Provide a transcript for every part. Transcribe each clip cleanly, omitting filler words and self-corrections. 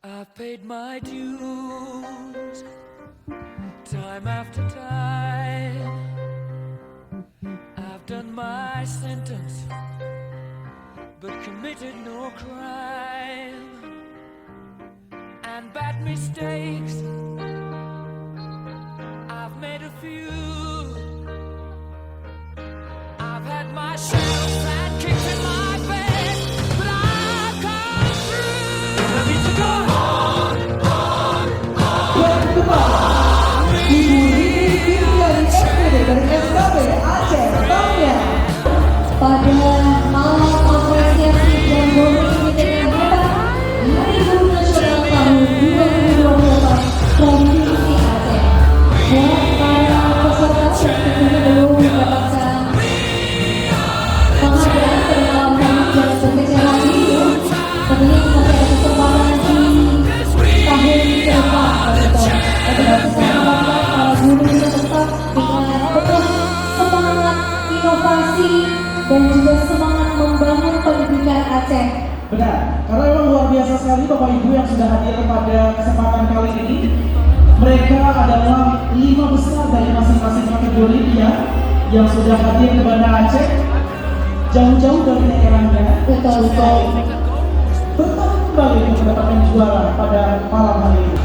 I've paid my dues time after time. I've done my sentence, but committed no crime. And bad mistakes, I've made a few. I've had my share of bad kicks in my bed, but I've come through. I need to go on. Pada malam apresiasi dan bonus ini dengan Hari Guru Nasional tahun 2028 Provinsi Aceh. Buat para peserta tentunya belum mendapatkan penghargaan terdalam dan berkecil hati. Tentunya masih ada kesempatan di tahun ke depan. Agar bisa mendapatkan para guru yang tetap dengan penuh semangat inovasi dan juga semangat membangun pendidikan Aceh. Benar, karena memang luar biasa sekali Bapak Ibu yang sudah hadir pada kesempatan kali ini. Mereka adalah 5 besar dari masing-masing kategori yang sudah hadir ke Banda Aceh, jauh-jauh dari daerahnya. Betul. Bertahan kembali untuk mendapatkan juara pada malam hari ini.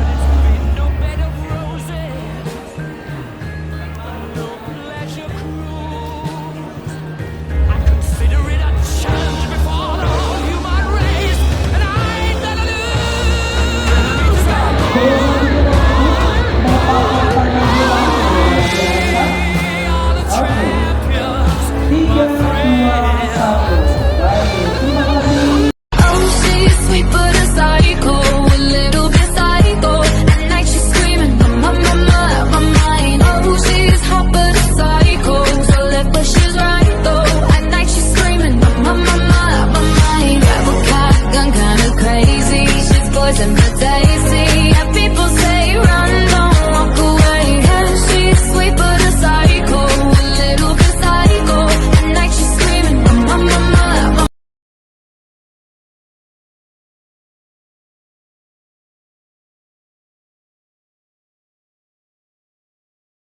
Poison, but they